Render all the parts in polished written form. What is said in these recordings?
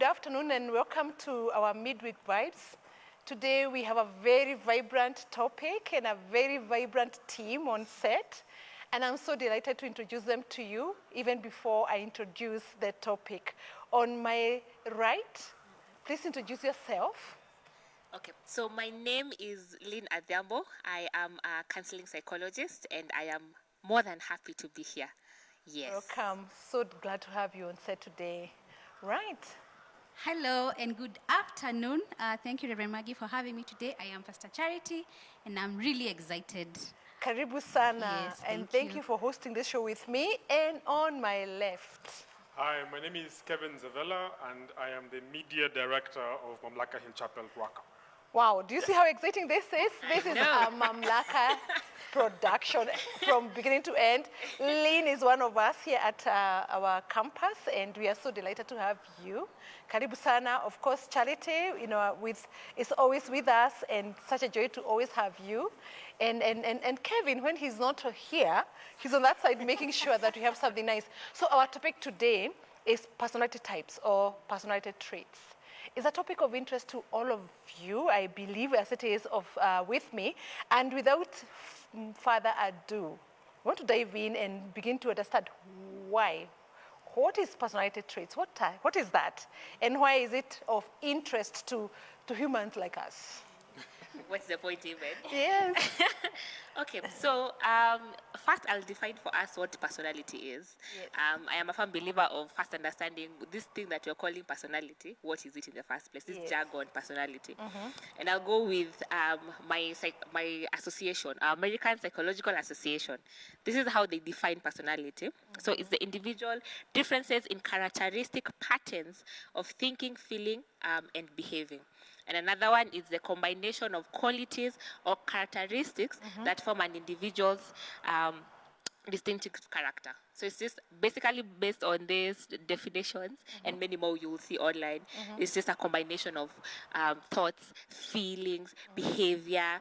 afternoon and welcome to our Mid-Week Vibes. Today we have a very vibrant topic and a very vibrant team on set. And I'm so delighted to introduce them to you even before I introduce the topic. On my right, please introduce yourself. Okay, so my name is Lynn Adhiambo. I am a counseling psychologist and I am more than happy to be here. Yes. Welcome. So glad to have you on set today. Right. Hello and good afternoon. Thank you, Reverend Maggie, for having me today. I am Pastor Charity and I'm really excited. Karibu sana. Yes, and thank you for hosting this show with me. And on my left. Hi, my name is Kevin Zavella and I am the media director of Mamlaka Hill Chapel, Ruaka. Wow, do you see how exciting this is? This is a Mamlaka production from beginning to end. Lynn is one of us here at our campus, and we are so delighted to have you. Karibu sana. Of course, Charity, is always with us, and such a joy to always have you. And Kevin, when he's not here, he's on that side making sure that we have something nice. So our topic today is personality types or personality traits. It's a topic of interest to all of you, I believe, as it is with me. And without further ado, I want to dive in and begin to understand why. What is personality traits? What is that? And why is it of interest to humans like us? What's the point even? Yes. Okay, so first I'll define for us what personality is. Yes. I am a firm believer of first understanding this thing that you're calling personality. What is it in the first place? This jargon, personality. And I'll go with my association, American Psychological Association. This is how they define personality. So it's the individual differences in characteristic patterns of thinking, feeling, and behaving. And another one is the combination of qualities or characteristics that form an individual's distinctive character. So it's just basically based on these definitions and many more you will see online. It's just a combination of thoughts, feelings, behavior,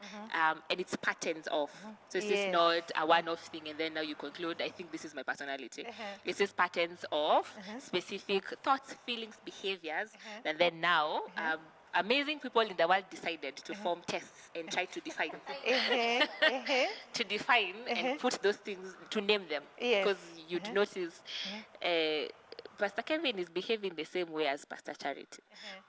and its patterns of. So it's just not a one-off thing and then now you conclude, I think this is my personality. It's just patterns of specific thoughts, feelings, behaviors, and then now amazing people in the world decided to form tests and try to define to define and put those things, to name them. Because you'd notice Pastor Kevin is behaving the same way as Pastor Charity.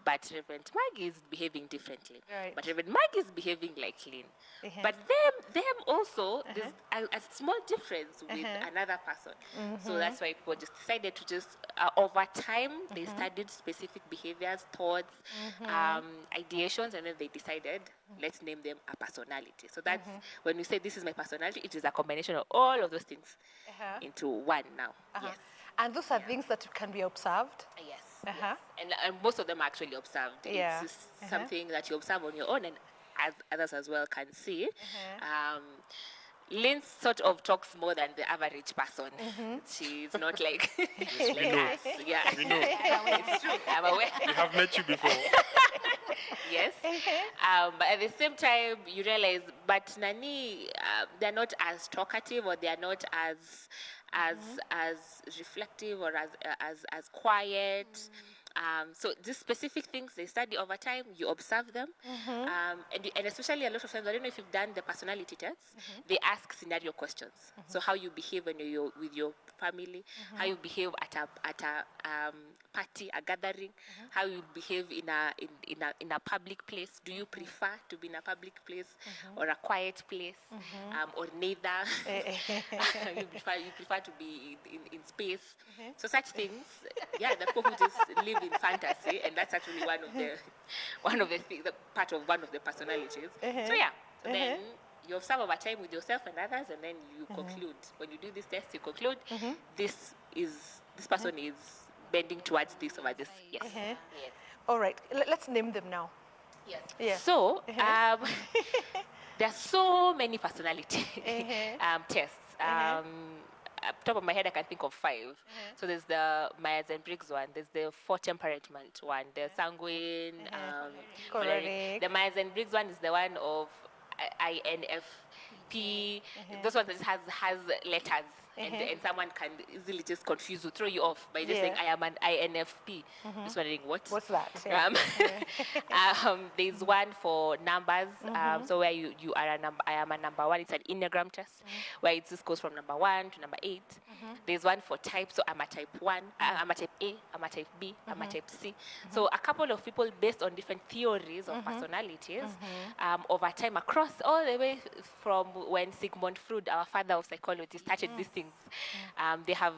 But Reverend Maggie is behaving differently. Right. But Reverend Maggie is behaving like Lynn. But them also, there's a small difference with another person. So that's why people just decided to just, over time, they studied specific behaviors, thoughts, ideations, and then they decided, let's name them a personality. So that's, when we say this is my personality, it is a combination of all of those things into one now. Yes. And those are things that can be observed? Yes. Yes. And most of them are actually observed. It's just something that you observe on your own and others as well can see. Lynn sort of talks more than the average person. She's not like, like us. Yeah. We know. It's true. I'm aware. We have met you before. Yes. But at the same time, you realize, but Nani, they're not as talkative or they're not as reflective or as quiet. So these specific things they study over time, you observe them, and especially a lot of times, I don't know if you've done the personality tests, they ask scenario questions. So how you behave when you're with your family, how you behave at a party, a gathering, how you behave in a public place. Do you prefer to be in a public place or a quiet place, or neither? you prefer to be in space. So such things, the people who just live in fantasy, and that's actually one of the things, part of one of the personalities. So then you observe over time with yourself and others, and then you conclude. When you do this test, you conclude this person is bending towards this over this. Yes. Yes. All right. Let's name them now. Yes. Yeah. So there are so many personality tests. Top of my head, I can think of 5. So there's the Myers-Briggs one. There's the 4 temperament one. The sanguine. The Myers-Briggs one is the one of INFP. Those ones that has letters. and someone can easily just confuse you, throw you off by just saying, I am an INFP. Just wondering What's that? Yeah. There's one for numbers, so where you are a number, I am a number 1. It's an Enneagram test, where it just goes from number 1 to number 8. There's one for type, so I'm a type 1, I'm a type A, I'm a type B, I'm a type C. So a couple of people, based on different theories of personalities, over time, across all the way from when Sigmund Freud, our father of psychology, started these things, they have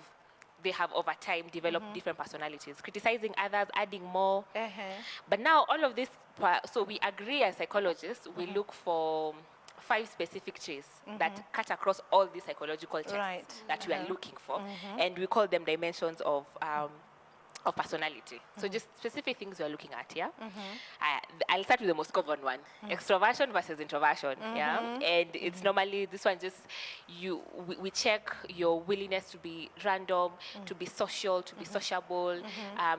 over time developed different personalities, criticizing others, adding more. But now all of this, so we agree as psychologists, we look for 5 specific traits that cut across all these psychological tests that we are looking for, and we call them dimensions of personality. So just specific things we are looking at, yeah? I'll start with the most common one, extroversion versus introversion, yeah? And it's normally, this one just, we check your willingness to be random, to be social, to be sociable,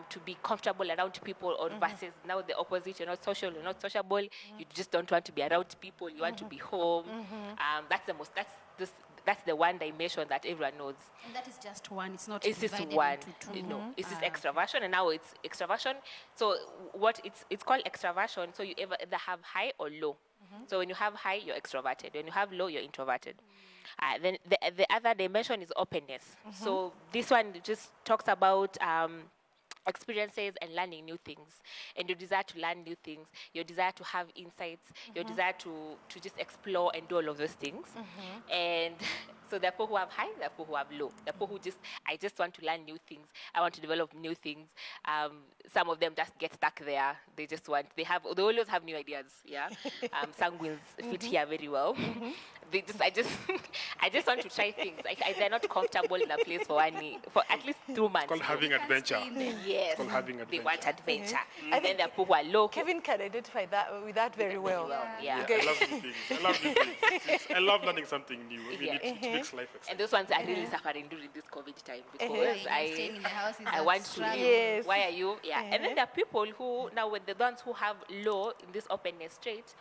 to be comfortable around people, or versus now the opposite, you're not social, you're not sociable, you just don't want to be around people, you want to be home. That's the one dimension that everyone knows. And that is just one. It's not It's just divided one. into 2. No, it's just extraversion, and now it's extraversion. So what it's called extraversion. So you either have high or low. So when you have high, you're extroverted. When you have low, you're introverted. Then the other dimension is openness. So this one just talks about experiences and learning new things, and your desire to learn new things, your desire to have insights, your desire to just explore and do all of those things. And so there are people who have high, there are people who have low. There are people who I just want to learn new things, I want to develop new things. Some of them just get stuck there. They always have new ideas, yeah. Sanguines fit here very well. I just want to try things. They're not comfortable in a place for at least 2 months. It's called having adventure. Yes, It's called having adventure. they want adventure. And then there are people who are low. Kevin can identify with that very well. Yeah. I love new things. I love learning something new. I mean, it makes life exciting. And those ones are really suffering during this COVID time because Staying in the house is I a want to struggle. leave. Yes. Why are you? Yeah. And then there are people who, now with the ones who have low in this openness trait,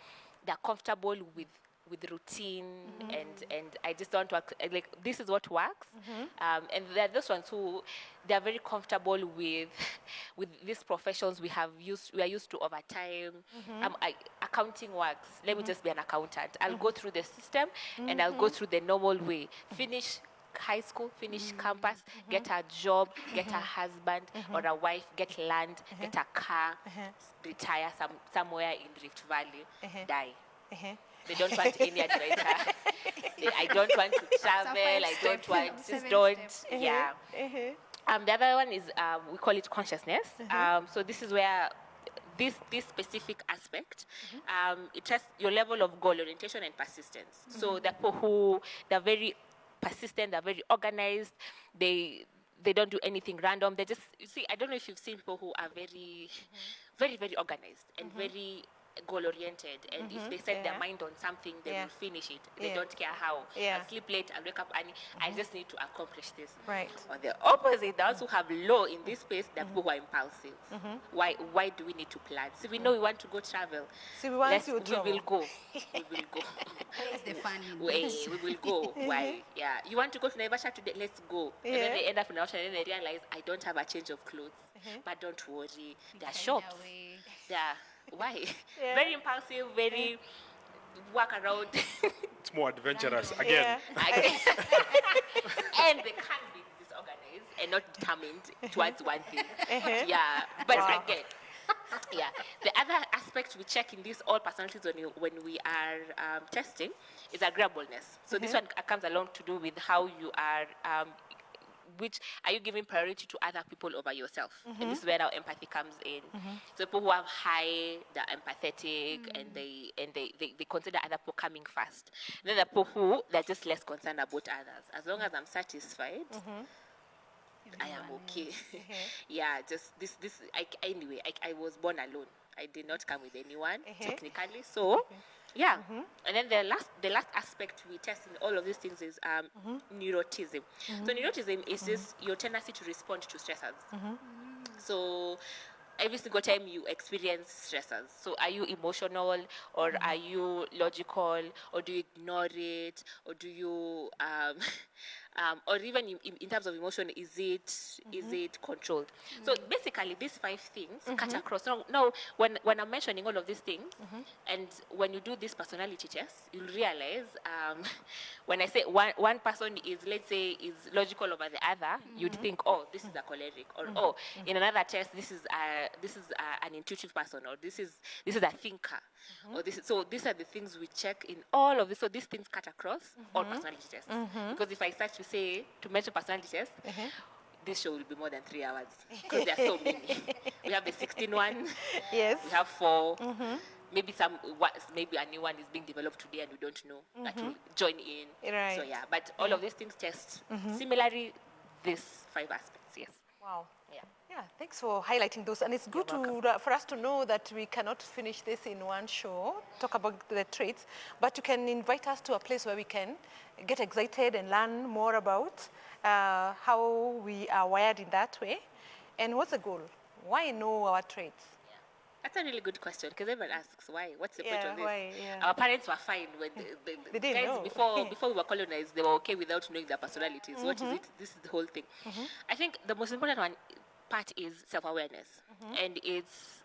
they're comfortable with routine and I just don't work, like this is what works. And there are those ones who they are very comfortable with these professions we are used to over time. Accounting works. Let me just be an accountant. I'll go through the system and I'll go through the normal way. Finish high school, finish campus, get a job, get a husband or a wife, get land, get a car, retire somewhere in Rift Valley, die. They don't want any adventure. I don't want to travel. I don't want. Just don't. Yeah. The other one is we call it consciousness. So this is where this specific aspect it tests your level of goal orientation and persistence. So the people who they're very persistent, they're very organized. They don't do anything random. They just, you see, I don't know if you've seen people who are very, very, very organized and very goal-oriented, and if they set their mind on something, they will finish it. They don't care how. I'll sleep late, I'll wake up early. I just need to accomplish this. Right. On the opposite, those who have low in this space, they're people who are impulsive. Why do we need to plan? See, we know we want to go travel. So we will go. We will go. Where's the fun in we this? will go. Why? Yeah. You want to go to Naivasha today? Let's go. And then they end up in Naivasha and then they realize, I don't have a change of clothes. But don't worry. There are shops. Why? Very impulsive, very walk around. It's more adventurous again. And they can't be disorganized and not determined towards one thing. Yeah, but again, the other aspect we check in these all personalities when we are testing is agreeableness. So this one comes along to do with how you are. Which are you giving priority to other people over yourself? And this is where our empathy comes in. So people who have high, they're empathetic, and they consider other people coming first. And then the people who they're just less concerned about others. As long as I'm satisfied, I am okay. Just this. Anyway, I was born alone. I did not come with anyone technically. So. And then the last aspect we test in all of these things is neuroticism. So neuroticism is just your tendency to respond to stressors. So every single time you experience stressors, so are you emotional or are you logical or do you ignore it or do you or even in terms of emotion, is it controlled? So basically, these 5 things cut across. Now, when I'm mentioning all of these things, and when you do this personality test, you'll realize when I say one person is, let's say, is logical over the other, you'd think, oh, this is a choleric, or oh, in another test, this is an intuitive person, or this is a thinker, or so these are the things we check in all of this. So these things cut across all personality tests. Because if I start to mention personality tests, this show will be more than 3 hours because there are so many. We have the 16 one. Yes. We have 4. Maybe maybe a new one is being developed today and we don't know that will join in. Right. So yeah, but all of these things test similarly these 5 aspects. Yes. Wow. Yeah. Yeah, thanks for highlighting those. And it's good for us to know that we cannot finish this in one show, talk about the traits, but you can invite us to a place where we can get excited and learn more about how we are wired in that way. And what's the goal? Why know our traits? That's a really good question, because everyone asks why. What's the point of this? Why? Yeah. Our parents were fine when They didn't know. before we were colonized. They were okay without knowing their personalities. What is it? This is the whole thing. I think the most important part is self-awareness, and it's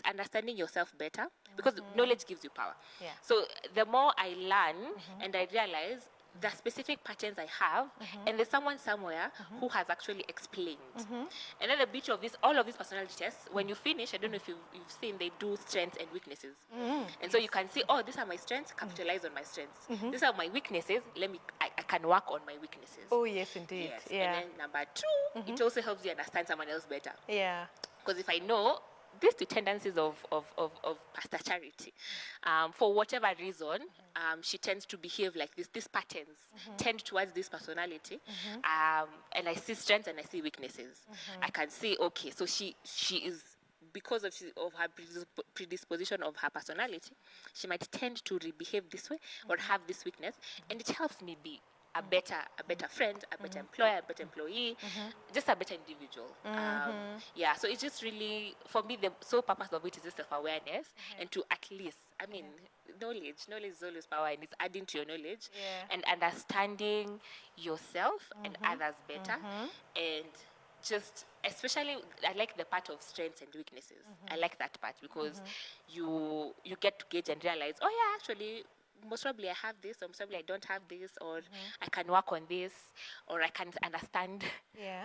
understanding yourself better, because knowledge gives you power. Yeah. So the more I learn and I realize the specific patterns I have, and there's someone somewhere who has actually explained. And then a bit of this, all of these personality tests, when you finish, I don't know if you've seen, they do strengths and weaknesses. And so you can see, oh, these are my strengths, capitalize on my strengths. These are my weaknesses, I can work on my weaknesses. Oh, yes, indeed. Yes. Yeah. And then number 2, it also helps you understand someone else better. Yeah. Because if I know these 2 tendencies of Pastor Charity, for whatever reason, she tends to behave like this. These patterns tend towards this personality, and I see strengths and I see weaknesses. I can see, okay, so she is, because of her predisposition of her personality, she might tend to behave this way or have this weakness, and it helps me be a better friend, a better employer, a better employee, just a better individual. Yeah, so it's just really, for me, the sole purpose of it is just self-awareness, and to at least, I mean, knowledge is always power, and it's adding to your knowledge and understanding yourself and others better, and just, especially, I like the part of strengths and weaknesses. I like that part, because you get to gauge and realize, oh yeah, actually, most probably I have this, or most probably I don't have this, or I can work on this, or I can understand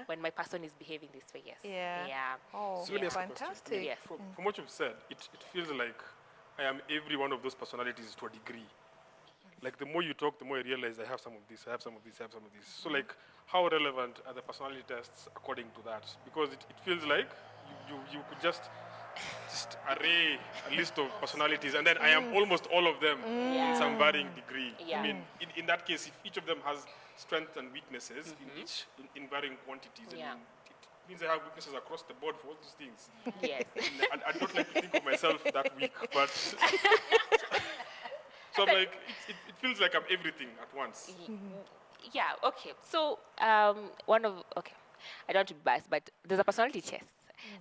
when my person is behaving this way. Yes. Yeah. Oh, So let me ask a question. fantastic. Yes. From what you've said, it feels like I am every one of those personalities to a degree. Like the more you talk, the more I realize I have some of this, I have some of this, I have some of this. So like, how relevant are the personality tests according to that? Because it feels like you could just array a list of personalities, and then I am almost all of them in some varying degree. Yeah. I mean, in that case, if each of them has strengths and weaknesses in varying quantities, I mean, it means I have weaknesses across the board for all these things. Yes. I don't like to think of myself that weak, but so I'm like, it feels like I'm everything at once. Yeah. Okay. So I don't want to be biased, but there's a personality test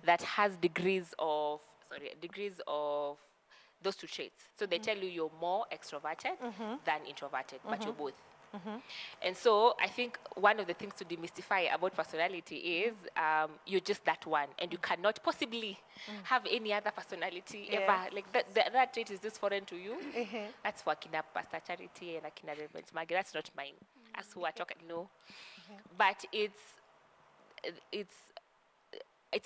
that has degrees of those 2 traits. So they tell you you're more extroverted than introverted, but you're both. And so I think one of the things to demystify about personality is you're just that one, and you cannot possibly have any other personality ever. Like that trait is just foreign to you. That's for Akina Pastor Charity and Akina Reverend Maggie. That's not mine. As who are talking, no. But it's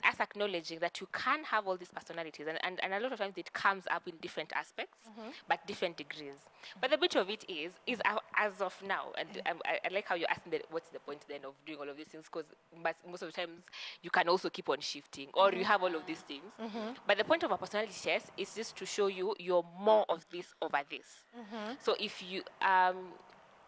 us acknowledging that you can have all these personalities, and a lot of times it comes up in different aspects, but different degrees. But the beauty of it is as of now, and I like how you're asking what's the point then of doing all of these things, because most of the times you can also keep on shifting, or you have all of these things. But the point of a personality test is just to show you you're more of this over this. So if you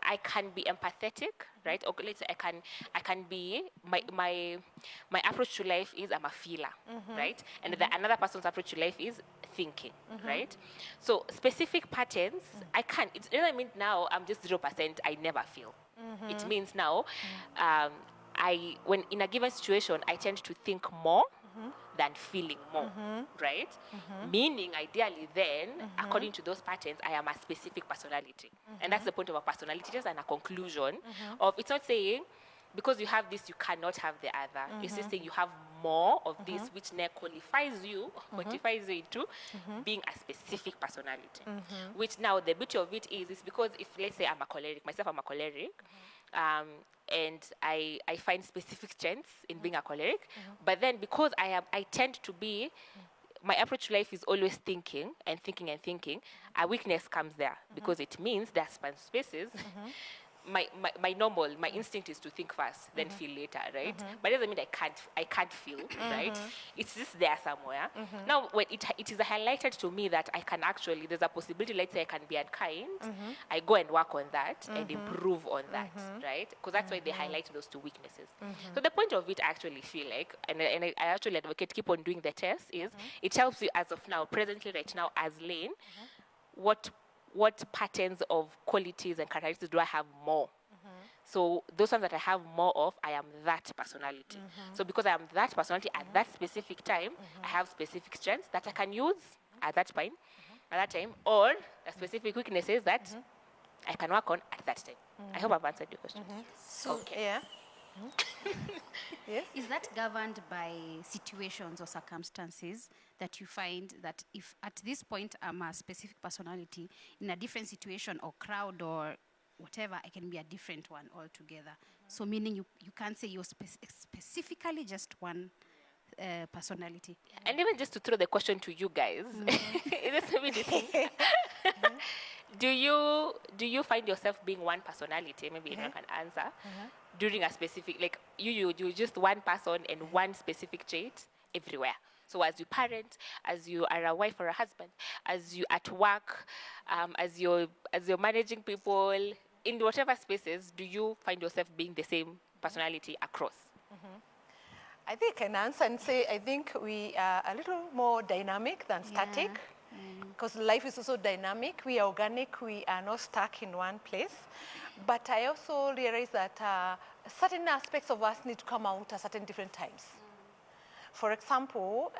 I can be empathetic, right? Or let's say I can be my approach to life is I'm a feeler, right? And another person's approach to life is thinking, right? So specific patterns, I can't. It doesn't mean now I'm just 0%. I never feel. It means now, when in a given situation, I tend to think more than feeling more, right? Meaning, ideally, then, according to those patterns, I am a specific personality. And that's the point of a personality test and a conclusion of it's not saying because you have this, you cannot have the other. It's just saying you have more of this, which now qualifies you into being a specific personality. Which now the beauty of it is because if, let's say, I'm a choleric, and I find specific strengths in being a choleric, but then because I tend to be, my approach to life is always thinking and thinking and thinking, a weakness comes there because it means there are span spaces. My instinct is to think first, then feel later, right? But it doesn't mean I can't feel, right? It's just there somewhere. Now, when it is highlighted to me that I can actually, there's a possibility, let's say I can be unkind, I go and work on that and improve on that, right? Because that's why they highlight those two weaknesses. So the point of it, I actually feel like, and I actually advocate keep on doing the test, is it helps you as of now, presently right now, as Lane, what patterns of qualities and characteristics do I have more? So those ones that I have more of, I am that personality. So because I am that personality at that specific time, I have specific strengths that I can use at that time, or specific weaknesses that I can work on at that time. I hope I've answered your question. So, Yeah. Yes. is that governed by situations or circumstances that you find that if at this point I'm a specific personality, in a different situation or crowd or whatever, I can be a different one altogether? So meaning you can't say you're specifically just one personality. And even just to throw the question to you guys, it's a really thing. Do you find yourself being one personality? Maybe anyone can answer. During a specific, like you just one person and one specific trait everywhere. So as you parent, as you are a wife or a husband, as you at work, as you're managing people in whatever spaces, do you find yourself being the same personality across? I think I can answer and say I think we are a little more dynamic than static. Because life is also dynamic. We are organic. We are not stuck in one place. But I also realize that certain aspects of us need to come out at certain different times. For example,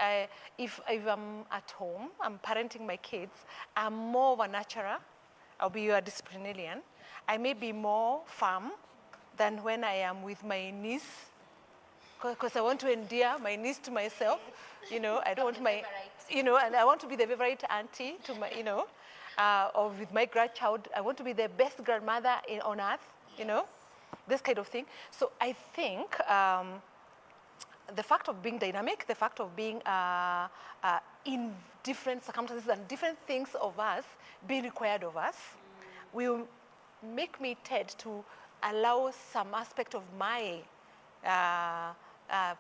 if I'm at home, I'm parenting my kids, I'm more of a nurturer. I'll be a disciplinarian. I may be more firm than when I am with my niece, because I want to endear my niece to myself. I don't want my, and I want to be the favorite auntie to my, or with my grandchild, I want to be the best grandmother on earth, this kind of thing. So I think the fact of being dynamic, the fact of being in different circumstances and different things of us being required of us will make me tend to allow some aspect of my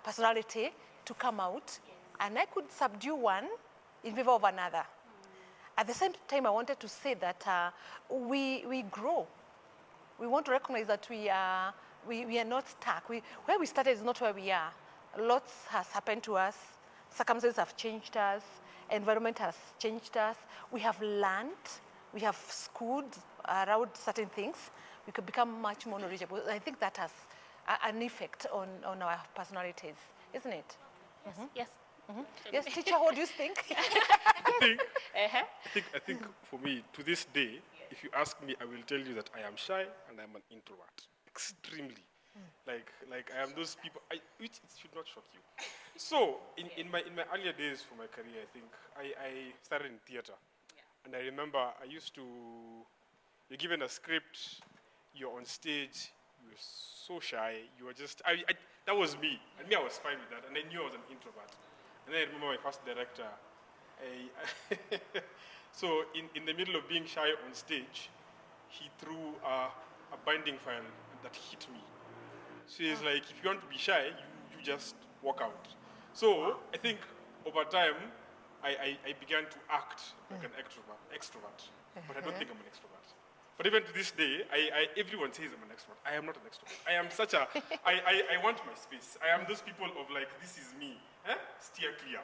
personality to come out, and I could subdue one in favor of another. At the same time, I wanted to say that we grow. We want to recognize that we are not stuck. Where we started is not where we are. Lots has happened to us. Circumstances have changed us. Environment has changed us. We have learned. We have schooled around certain things. We could become much more knowledgeable. I think that has an effect on our personalities, isn't it? Yes. Yes, teacher, what do you think? I think for me, to this day, if you ask me, I will tell you that I am shy and I'm an introvert, extremely. Like I am those people, which it should not shock you. So in my earlier days for my career, I think I started in theater, and I remember you're given a script, you're on stage, you're so shy, you were just that was me, and I was fine with that, and I knew I was an introvert. And then I remember my first director. So in the middle of being shy on stage, he threw a binding file that hit me. So he's like, if you want to be shy, you just walk out. So I think over time, I began to act like an extrovert, but I don't think I'm an extrovert. But even to this day, everyone says I'm an extrovert. I am not an extrovert. I am I want my space. I am those people of like, this is me. Steer clear.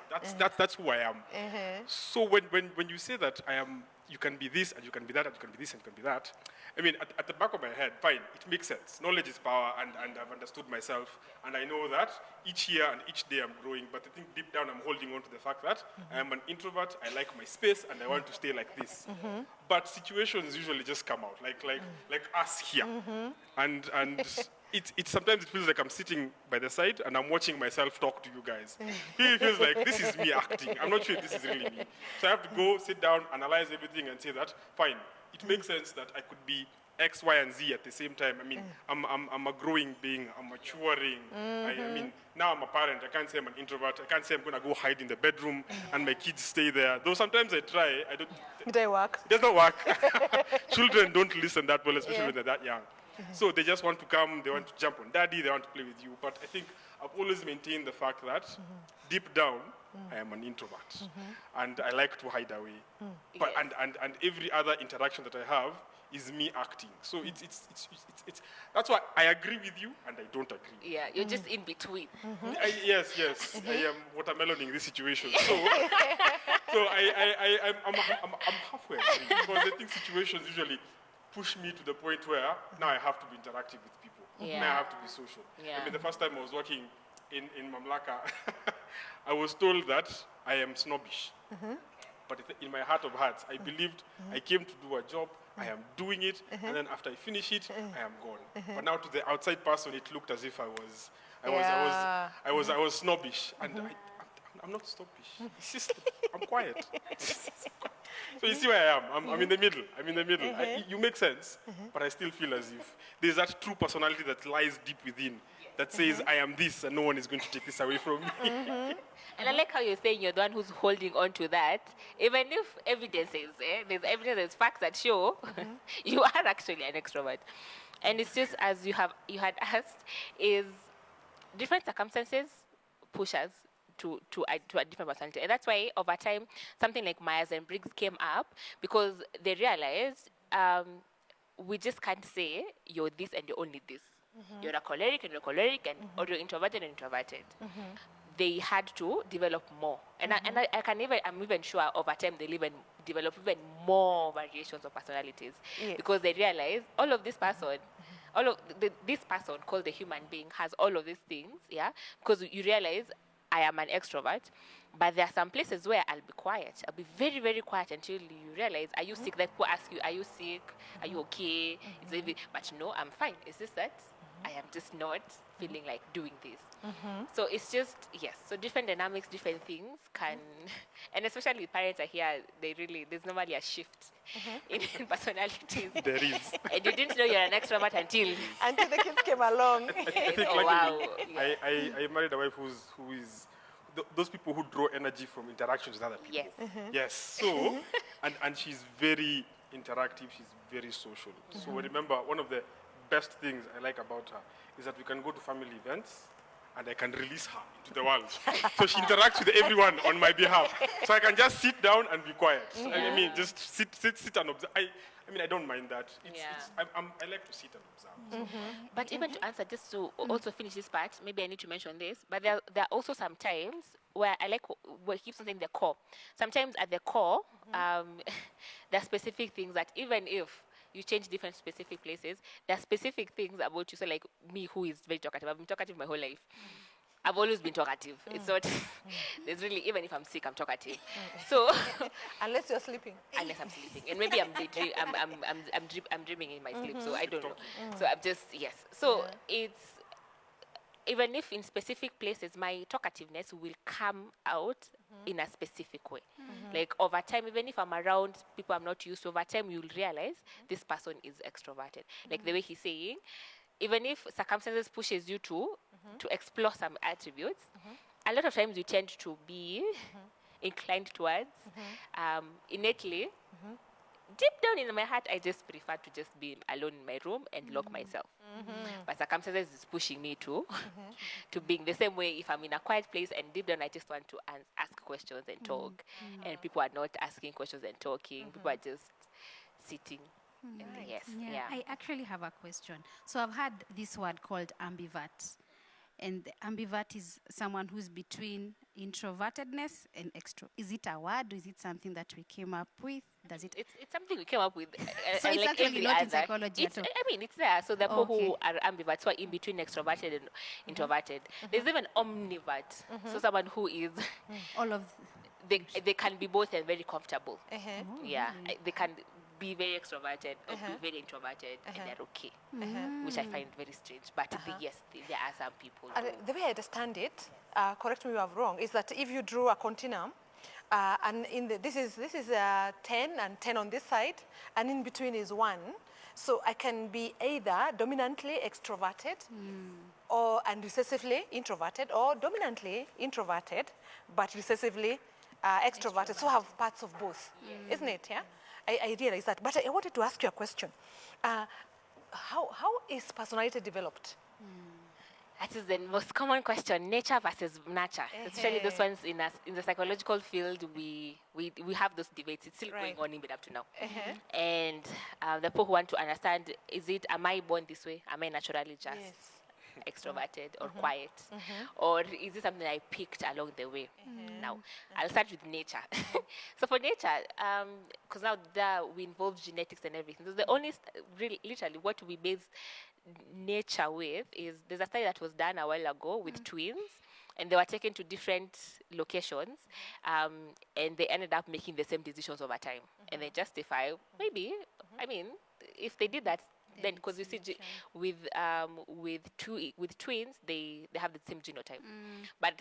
That's who I am. So when you say that I am you can be this, and you can be that, and you can be this, and you can be that. I mean, at the back of my head, fine, it makes sense. Knowledge is power, and I've understood myself, and I know that each year and each day I'm growing, but I think deep down I'm holding on to the fact that I am an introvert, I like my space, and I want to stay like this. But situations usually just come out, like us here. And it sometimes it feels like I'm sitting by the side and I'm watching myself talk to you guys. It feels like this is me acting. I'm not sure if this is really me. So I have to go, sit down, analyze everything, and say that, fine, it makes sense that I could be X, Y, and Z at the same time. I mean, I'm a growing being, I'm maturing. I mean, now I'm a parent, I can't say I'm an introvert, I can't say I'm gonna go hide in the bedroom and my kids stay there. Though sometimes I try, It doesn't work. It does not work. Children don't listen that well, especially when they're that young. So they just want to come, they want to jump on daddy, they want to play with you. But I think I've always maintained the fact that deep down, I am an introvert. And I like to hide away. But, and every other interaction that I have is me acting. So it's that's why I agree with you and I don't agree. Yeah, you're just in between. Yes. I am watermeloning this situation. So I'm halfway because I think situations usually push me to the point where now I have to be interactive with people. Yeah. Now I have to be social. Yeah. I mean, the first time I was working in Mamlaka, I was told that I am snobbish. But in my heart of hearts, I believed I came to do a job, I am doing it, and then after I finish it, I am gone. But now to the outside person, it looked as if I was snobbish, and I'm not snobbish. It's just I'm quiet. So you see where I am. I'm in the middle. You make sense, but I still feel as if there's that true personality that lies deep within that says I am this, and no one is going to take this away from me. And I like how you're saying you're the one who's holding on to that, even if evidence is, there's evidence, there's facts that show you are actually an extrovert. And it's just as you had asked, is different circumstances push us to a different personality. And that's why over time, something like Myers and Briggs came up because they realized we just can't say you're this and you're only this. You're a choleric and you're choleric, and or you're introverted and introverted. They had to develop more. And I'm even sure over time they'll even develop even more variations of personalities. Yes. Because they realize all of this person, this person called the human being has all of these things, yeah? Because you realize I am an extrovert, but there are some places where I'll be quiet. I'll be very, very quiet until you realize, are you sick? Like people ask you, are you sick? Are you okay? But no, I'm fine. It's just that I am just not feeling like doing this. So it's just, yes, so different dynamics, different things can, and especially with parents are here, there's normally a shift in personalities. There is. And you didn't know you're an extrovert until the kids came along. I think Oh, wow. I married a wife who is those people who draw energy from interactions with other people. Yes. Yes. So, and she's very interactive. She's very social. So remember, one of the best things I like about her is that we can go to family events and I can release her into the world. So she interacts with everyone on my behalf. So I can just sit down and be quiet. I mean, just sit and observe. I don't mind that. I like to sit and observe. But even to answer, just to also finish this part, maybe I need to mention this, but there are also some times where I like where keep something in the core. Sometimes at the core, there are specific things that even if you change different specific places, there are specific things about you. So like me, who is very talkative, I've been talkative my whole life. I've always been talkative. It's not, there's really, even if I'm sick, I'm talkative. So, Unless you're sleeping. unless I'm sleeping. And maybe I'm dreaming in my sleep, so I don't know. So I'm just, yes. So it's, even if in specific places, my talkativeness will come out in a specific way. Like over time, even if I'm around people I'm not used to, over time you'll realize this person is extroverted. Like the way he's saying, even if circumstances pushes you to explore some attributes, a lot of times you tend to be inclined towards innately. Deep down in my heart, I just prefer to just be alone in my room and lock myself. But circumstances is pushing me to being the same way. If I'm in a quiet place and deep down I just want to ask questions and talk, and people are not asking questions and talking, people are just sitting. And yes, Yeah, I actually have a question. So I've had this word called ambivert. And the ambivert is someone who's between introvertedness and extro. Is it a word or is it something that we came up with? does it? It's something we came up with. So it's like actually every not in other. psychology at all. I mean, it's there. So the people Okay. who are ambiverts, who are in between extroverted and introverted. There's even omnivert. So someone who is, All of they can be both and very comfortable. Yeah, really? they can be very extroverted or be very introverted, and they're okay, which I find very strange. But yes, there are some people. The way I understand it, correct me if I'm wrong, is that if you drew a continuum, and this is 10 and 10 on this side, and in between is 1. So I can be either dominantly extroverted, and recessively introverted, or dominantly introverted but recessively extroverted. So have parts of both, isn't it? Yeah, I realize that. But I wanted to ask you a question. How is personality developed? That is the most common question: nature versus nurture. Especially those ones in the psychological field, we have those debates. It's still going on even up to now. And the people who want to understand: am I born this way? Am I naturally just extroverted or quiet, or is it something I picked along the way? Now, I'll start with nature. So for nature, because now there we involve genetics and everything. So the only really literally what we base nature with is there's a study that was done a while ago with twins, and they were taken to different locations, and they ended up making the same decisions over time, and they justify maybe. I mean, if they did that, then because you see with twins they have the same genotype, but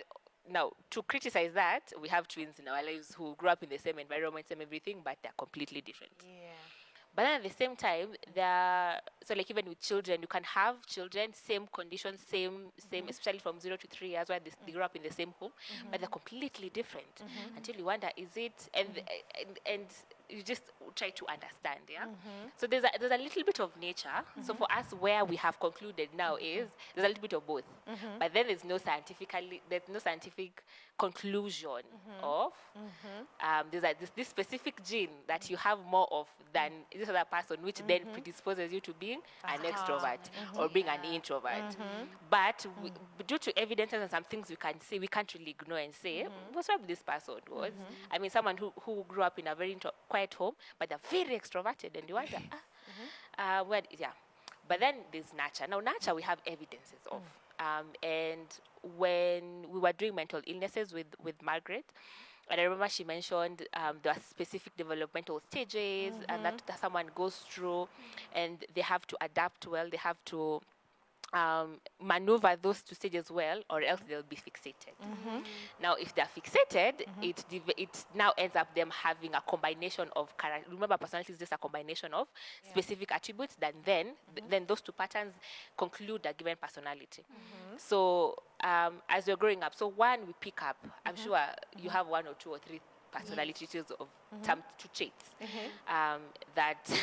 now to criticize that, we have twins in our lives who grew up in the same environment, same everything, but they're completely different. But then at the same time, so like even with children, you can have children, same conditions, same, especially from 0 to 3 years, where they grew up in the same home, but they're completely different. Until you wonder, is it? And you just try to understand, yeah. So there's a little bit of nature. So for us, where we have concluded now is there's a little bit of both, but then there's no scientific conclusion of there's this specific gene that you have more of than this other person, which then predisposes you to being an extrovert or being an introvert. But due to evidence and some things we can see, we can't really ignore and say what's up with this person was. I mean, someone who grew up in a very quiet home, but they're very extroverted, and you wonder, But then there's nurture. Now, nurture we have evidences of. And when we were doing mental illnesses with Margaret, and I remember she mentioned there are specific developmental stages and that someone goes through, and they have to adapt well, they have to maneuver those 2 stages well, or else they'll be fixated. Now, if they're fixated, it now ends up them having a combination of remember, personality is just a combination of specific attributes. Then those 2 patterns conclude a given personality. So as you're growing up, so one we pick up. I'm sure you have 1 or 2 or 3 personality traits of some 2 traits that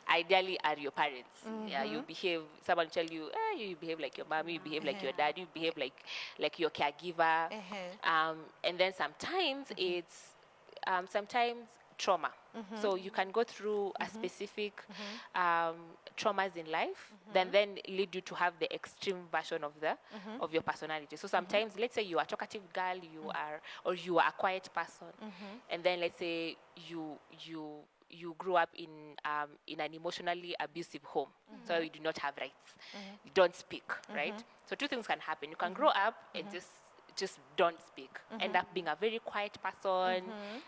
ideally are your parents. Yeah, you behave. Someone tell you, you behave like your mom, you behave like your dad, you behave like your caregiver, and then sometimes it's sometimes trauma. So you can go through a specific traumas in life, then lead you to have the extreme version of of your personality. So sometimes, let's say you are a talkative girl, you are a quiet person, and then let's say you grew up in an emotionally abusive home, so you do not have rights, you don't speak, right? So 2 things can happen. You can grow up and just don't speak, end up being a very quiet person,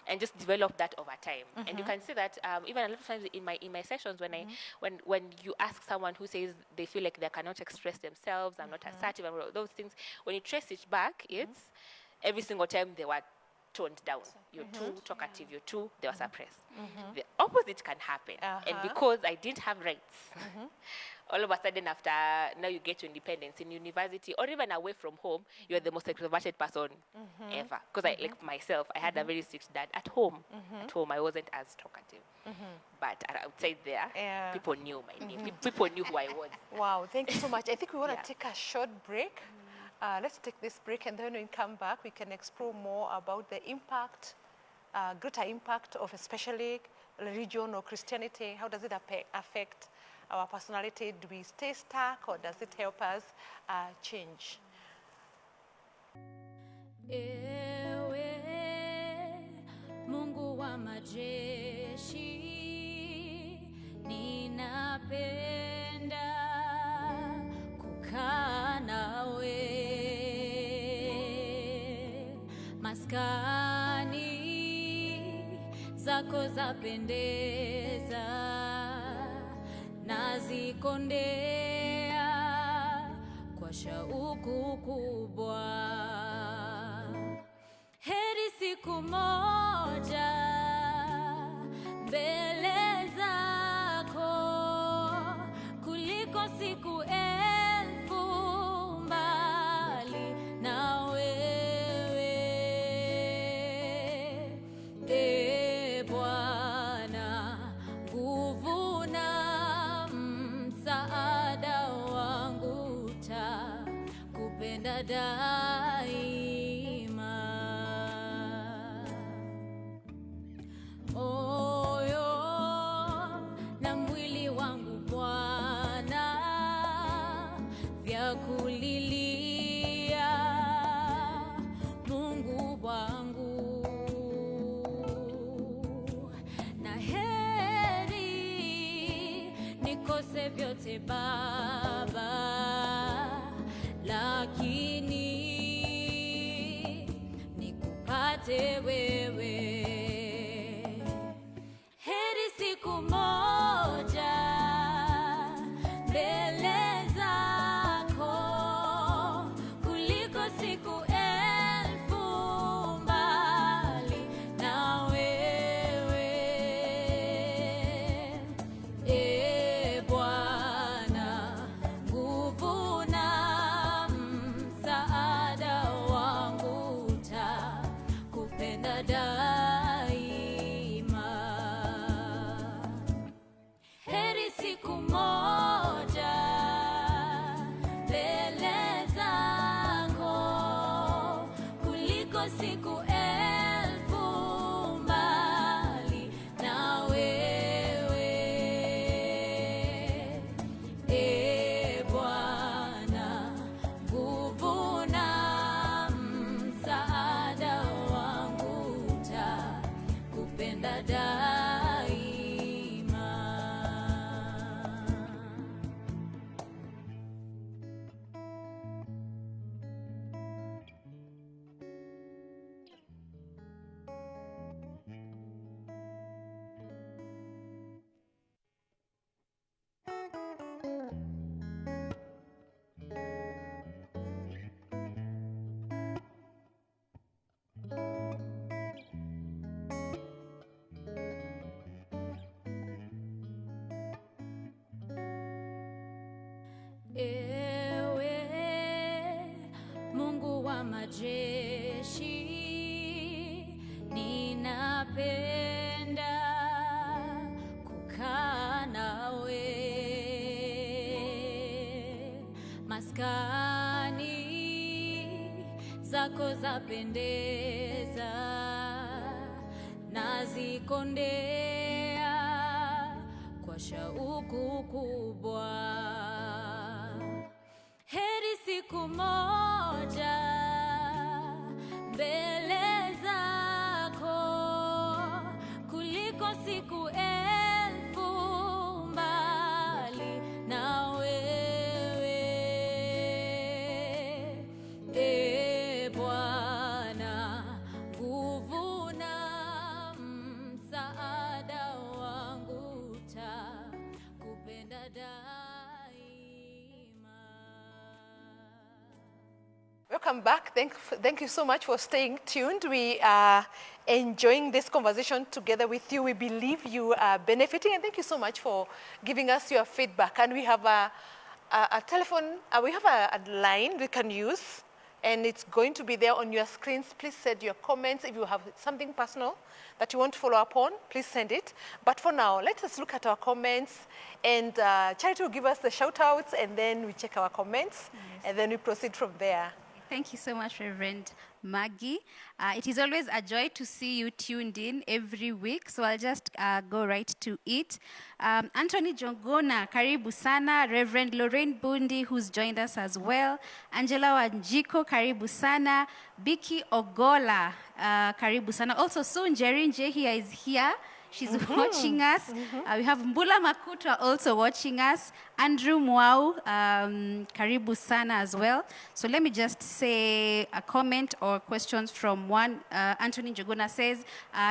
and just develop that over time. And you can see that even a lot of times in my sessions, when you ask someone who says they feel like they cannot express themselves, I'm not assertive, and those things, when you trace it back, it's every single time they were toned down. You're too talkative, they were suppressed. The opposite can happen. And because I didn't have rights, all of a sudden after now you get your independence in university or even away from home, you're the most extroverted person ever. Because I, like myself, I had a very strict dad at home. At home, I wasn't as talkative. But outside there, people knew my name. People knew who I was. Wow, thank you so much. I think we want to take a short break. Let's take this break, and then when we come back, we can explore more about the impact, greater impact of especially religion or Christianity. How does it affect our personality? Do we stay stuck, or does it help us change? Ewe Mungu wa majeshi, ninapenda kukaa nawe, maskani zako zapendeza, nazikondea kwa shauku kubwa. Heri siku moja mbele zako kuliko siku elfu mbali na wewe. E Bwana, nguvu na msaada wangu, takupenda daima. Moyo na mwili wangu Bwana vyakulilia Mungu wangu, na heri nikose vyote Baba, lakini nikupate wewe. Heri siku moja mbele zako kuliko siku elfu mbali na wewe. E Bwana, nguvu na msaada wangu, takupenda daima. Heri siku moja mbele zako kuliko siku elfu mbali na wewe. E Bwana, nguvu na msaada wangu, takupenda daima. Ewe Mungu wa majeshi, ninapenda kukaa nawe, maskani zako zapendeza, nazikondea kwa shauku kubwa. Heri siku moja mbele zako kuliko siku elfu mbali na wewe. E Bwana, nguvu na msaada wangu, takupenda daima. Welcome back. Thank you so much for staying tuned. We are enjoying this conversation together with you. We believe you are benefiting, and thank you so much for giving us your feedback. And we have a telephone, we have a line we can use, and it's going to be there on your screens. Please send your comments. If you have something personal that you want to follow up on, please send it. But for now, let us look at our comments, and Charity will give us the shout outs, and then we check our comments, and then we proceed from there. Thank you so much, Reverend Maggie. It is always a joy to see you tuned in every week, so I'll just go right to it. Anthony Jongona, karibu sana. Reverend Lorraine Bundi, who's joined us as well. Angela Wanjiko, karibu sana. Biki Ogola, karibu sana. Also, Soon Jerinje is here. She's watching us. We have Mbula Makuta also watching us. Andrew Mwau, karibu sana as well. So let me just say a comment or questions from one. Anthony Njogona says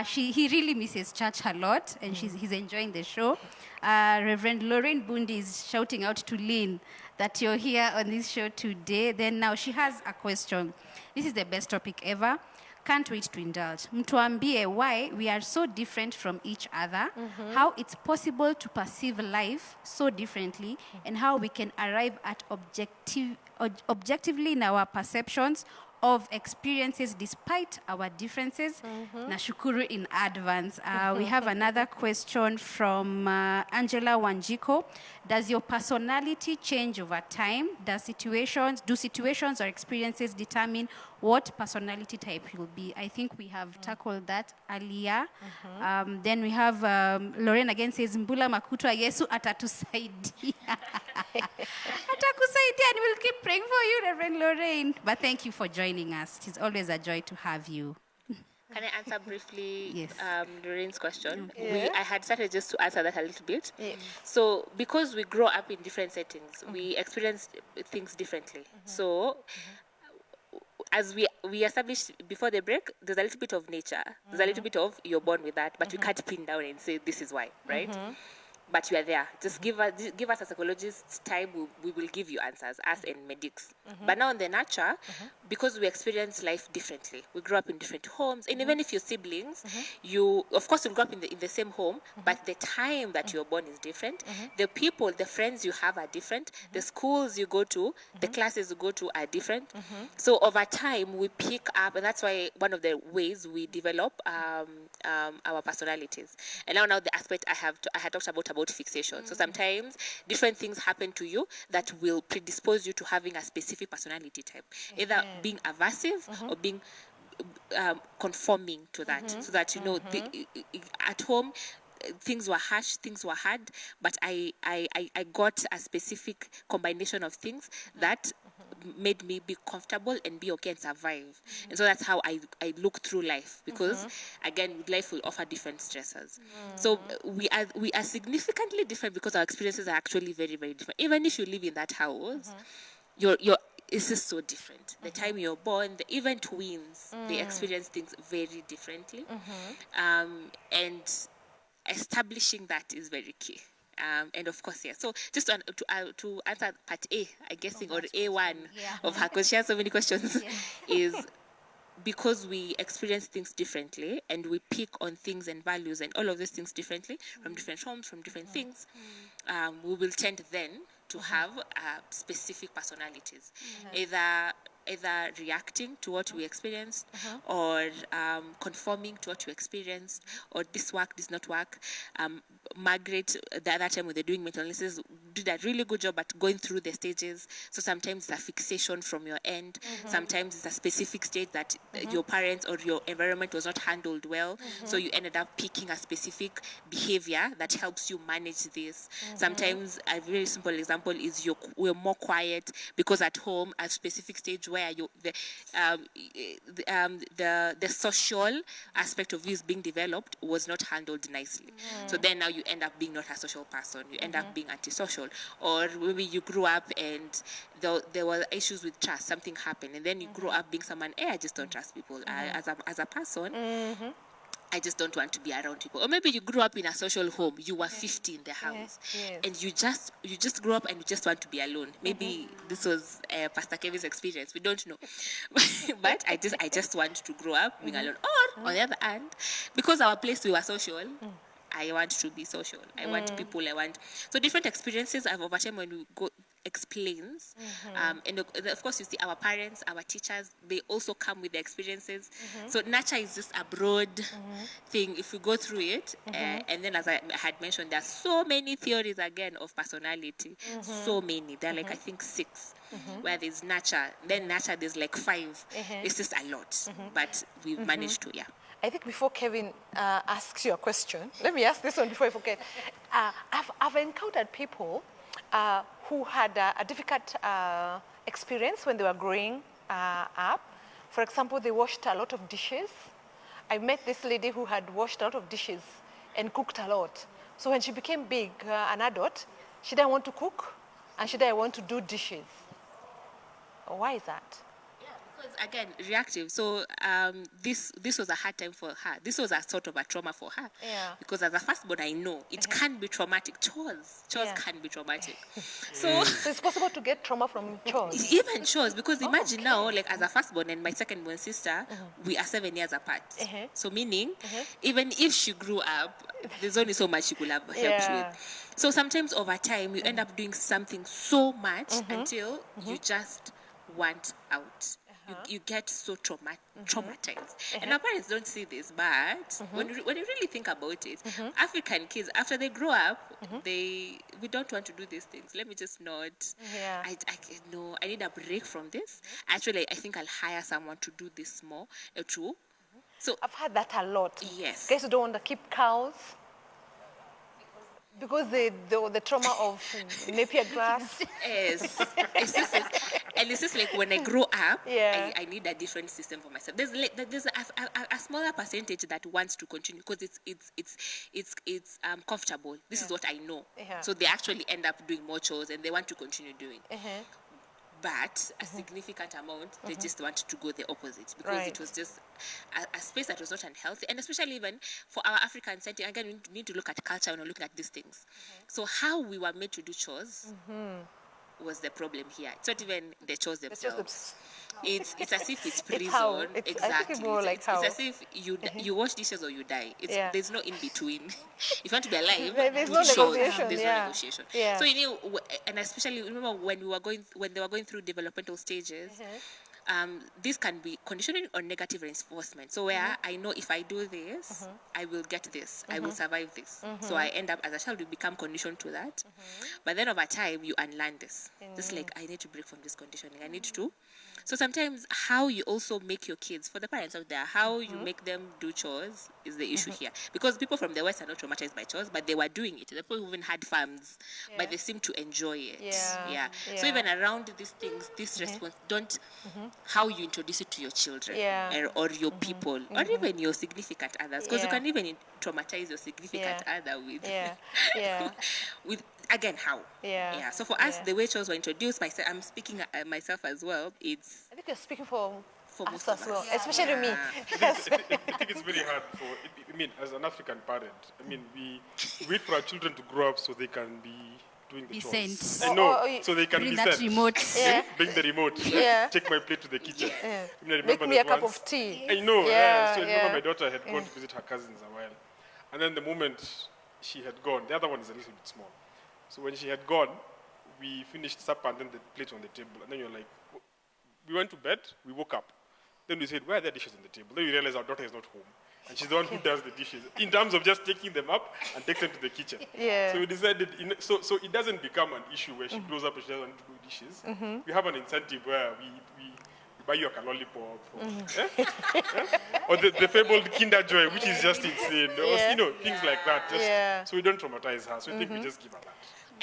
he really misses church a lot, and he's enjoying the show. Reverend Lorraine Bundi is shouting out to Lynn that you're here on this show today. Then now she has a question. This is the best topic ever. Can't wait to indulge. Mtuambie why we are so different from each other, how it's possible to perceive life so differently, and how we can arrive at objectively in our perceptions of experiences despite our differences. Nashukuru in advance. We have another question from Angela Wanjiko. Does your personality change over time? Do situations or experiences determine what personality type you'll be? I think we have tackled that earlier. Then we have Lorraine again says, Mbula Makutwa Yesu atatusaidia. Atakusaidia, and we'll keep praying for you, Reverend Lorraine. But thank you for joining us. It's always a joy to have you. Can I answer briefly Yes. Lorraine's question? Yeah. I had started just to answer that a little bit. Yes. So because we grow up in different settings, we experience things differently. So as we established before the break, there's a little bit of nature. There's a little bit of you're born with that, but we can't pin down and say this is why, right? But you are there. Just give us a psychologist time. We will give you answers, us and medics. But now in the nurture, because we experience life differently, we grow up in different homes, and even if you're siblings, you of course will grow up in the same home, but the time that you're born is different. The people, the friends you have are different. The schools you go to, the classes you go to are different. So over time, we pick up, and that's why one of the ways we develop our personalities. And now the aspect I had talked about fixation. So sometimes different things happen to you that will predispose you to having a specific personality type, either being aversive or being conforming to that, so that at home things were harsh, things were hard, but I got a specific combination of things that made me be comfortable and be okay and survive. And so that's how I look through life, because again, life will offer different stressors. So we are significantly different because our experiences are actually very, very different. Even if you live in that house, it's just so different. The time you're born, even twins, they experience things very differently. And establishing that is very key. And of course, yeah. So just to answer part A, I guessing, or A1 of her, because she has so many questions, is because we experience things differently and we pick on things and values and all of these things differently from different homes, from different things, we will tend then to have specific personalities, either reacting to what we experienced, or conforming to what we experienced, or this work does not work. Margaret, the other time when they're doing mental analysis, did a really good job at going through the stages. So sometimes it's a fixation from your end. Sometimes it's a specific stage that your parents or your environment was not handled well. So you ended up picking a specific behavior that helps you manage this. Sometimes a very simple example is we're more quiet because at home, a specific stage where the social aspect of you is being developed was not handled nicely. So then now you end up being not a social person. You end up being antisocial. Or maybe you grew up and there were issues with trust. Something happened, and then you grew up being someone, I just don't trust people. As a person, I just don't want to be around people. Or maybe you grew up in a social home. You were 50 in the house, and you just grew up and you just want to be alone. Maybe this was Pastor Kevin's experience. We don't know, but I just want to grow up being alone. Or on the other hand, because our place we were social. I want to be social. I want people. So different experiences I've over time when we go explains. And of course, you see our parents, our teachers, they also come with the experiences. So nurture is just a broad thing if we go through it. And then as I had mentioned, there are so many theories again of personality. So many. There are like, I think 6. Where there's nurture. Then nurture, there's like 5. It's just a lot. But we've managed to, I think before Kevin asks you a question, let me ask this one before I forget. I've encountered people who had a difficult experience when they were growing up. For example, they washed a lot of dishes. I met this lady who had washed a lot of dishes and cooked a lot. So when she became big, an adult, she didn't want to cook and she didn't want to do dishes. Why is that? Because again, reactive. So this was a hard time for her. This was a sort of a trauma for her. Yeah. Because as a firstborn, I know it can be traumatic. Chores can be traumatic. So it's possible to get trauma from chores. Even chores, because imagine now, like as a firstborn and my secondborn sister, we are 7 years apart. So meaning, even if she grew up, there's only so much she could have helped with. So sometimes over time, you end up doing something so much until you just want out. You get so traumatized. And our parents don't see this, but when you really think about it, African kids, after they grow up, we don't want to do these things. Let me just not. Yeah. I need a break from this. Actually, I think I'll hire someone to do this more. True. So I've had that a lot. Yes. Guys who don't want to keep cows because the trauma of Napier grass. Yes. And it's just like when I grow up, Yeah. I need a different system for myself. There's a smaller percentage that wants to continue because it's comfortable. This is what I know. So they actually end up doing more chores and they want to continue doing. But a significant amount, they just want to go the opposite because it was just a space that was not unhealthy. And especially even for our African setting, again, we need to look at culture when we're looking at these things. So how we were made to do chores was the problem here. It's not even the chores themselves. It's as if it's prison. how. Exactly. I think it's more like how. It's as if you wash dishes or you die. There's no in between. If you want to be alive, There's do no chores. negotiation, There's yeah. no negotiation. Yeah. So and especially remember when they were going through developmental stages. This can be conditioning or negative reinforcement. So where I know if I do this, I will get this, I will survive this. So I end up as a child, you become conditioned to that. But then over time, you unlearn this. Just like I need to break from this conditioning. I need to. So sometimes how you also make your kids, for the parents out there, how you make them do chores is the issue here. Because people from the West are not traumatized by chores, but they were doing it. The people who even had farms, but they seem to enjoy it. Yeah. So even around these things, this response, don't how you introduce it to your children or your people or even your significant others, because you can even traumatize your significant other with with again how so for us the way chores were introduced, myself, I'm speaking myself as well, it's I think you're speaking for most us of as well, us. especially me. I think it's very hard I mean, as an African parent, I mean, we wait for our children to grow up so they can be doing the Be chores. sent. I know, Or so they can Bring be that sent. remote. Bring the remote. Yeah. Take my plate to the kitchen. I mean, I Make remember me a that cup once. of tea. I know. Yeah, So I remember yeah. my daughter had gone to visit her cousins a while. And then the moment she had gone, the other one is a little bit small. So when she had gone, we finished supper and then the plate on the table. And then you're like, we went to bed, we woke up. Then we said, why are there dishes on the table? Then we realized our daughter is not home. And she's the one who does the dishes, in terms of just taking them up and takes them to the kitchen. Yeah. So we decided, so it doesn't become an issue where she grows up and she doesn't want to do dishes. We have an incentive where we buy you a lollipop, or the fabled Kinder Joy, which is just insane. Or, things like that. So we don't traumatize her. So I think we just give her that.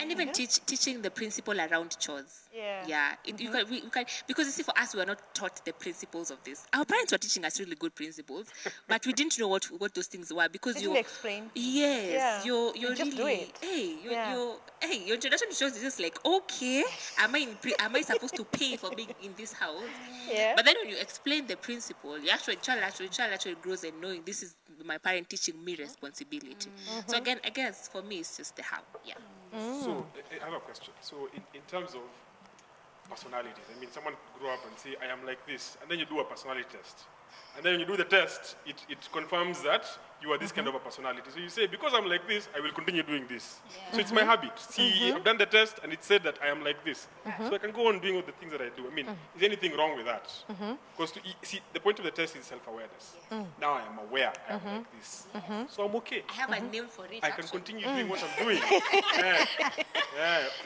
And even teaching the principle around chores. Yeah. You can, because you see, for us, we were not taught the principles of this. Our parents were teaching us really good principles, but we didn't know what those things were because They didn't explain. Yes, Yeah. you're You just really. do it. Your introduction to chores is just like, okay, am I supposed to pay for being in this house? Yeah. But then when you explain the principle, child actually grows and knowing this is my parent teaching me responsibility. So again, I guess for me it's just the how. Yeah. So I have a question. So in terms of personalities, I mean, someone could grow up and say, I am like this, and then you do a personality test. And then when you do the test, it confirms that you are this kind of a personality. So you say, because I'm like this, I will continue doing this. So it's my habit. See, I've done the test, and it said that I am like this. So I can go on doing all the things that I do. I mean, is anything wrong with that? Because see, the point of the test is self-awareness. Now I am aware I am like this. So I'm okay. I have a name for it. I can actually. continue doing what I'm doing.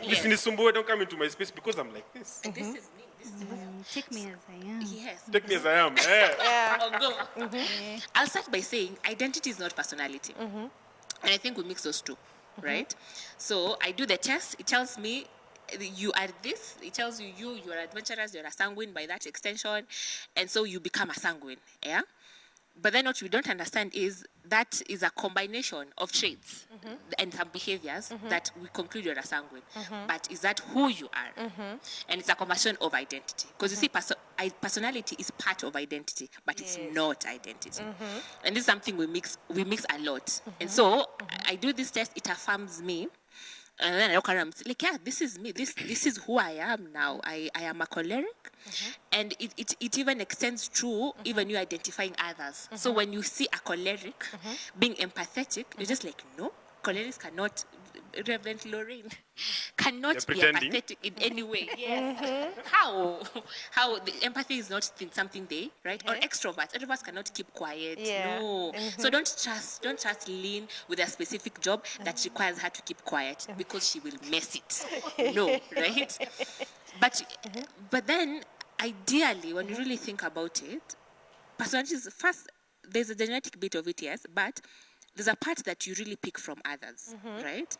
Listen, Sumbo, don't come into my space because I'm like this. This is me. This is me. Take me as I am. Yes. Take me as I am. I'll go. I'll start by saying identity is not personality. And I think we mix those two, right? So I do the test. It tells me you are this. It tells you you are adventurous, you're a sanguine by that extension. And so you become a sanguine. Yeah? But then what we don't understand is that is a combination of traits and some behaviors that we conclude you're a sanguine. But is that who you are? And it's a combination of identity. Because you see, personality is part of identity, but it's not identity. And this is something we mix a lot. And so I do this test, it affirms me. And then I look around, like, yeah, this is me. This is who I am now. I am a choleric. And it even extends to even you identifying others. So when you see a choleric being empathetic, you're just like, no, cholerics cannot, Reverend Lorraine, cannot be empathetic in any way. Yes. How? The empathy is not something they, right? Or extroverts. Introverts cannot keep quiet. No. So don't just lean with a specific job that requires her to keep quiet because she will mess it. No, right? But then, ideally, when you really think about it, personalities, first, there's a genetic bit of it, yes, but there's a part that you really pick from others, right?